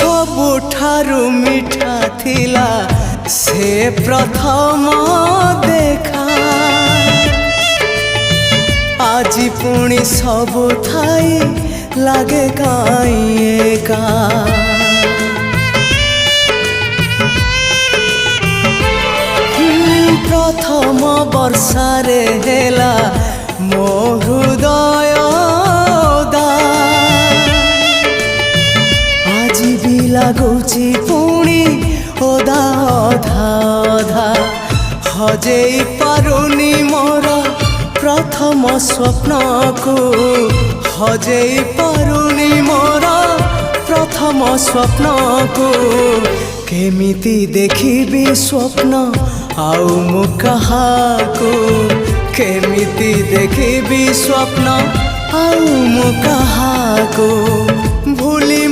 सबुठारु मिठा थिला से प्रथम देखा आज पुणी सबु थाई लागे काई एका प्रथम वर्षारे हेला मो हृदय आज भी लगुची पुणी ओदा अधा अधा हजेई पारुनी मोर प्रथम स्वप्न को हजेई पारुनी मोर प्रथम स्वप्न को केमिति देखिबी स्वप्न आउ मु कहाको केमिति देखिबी स्वप्न आउ मु कहाको भूली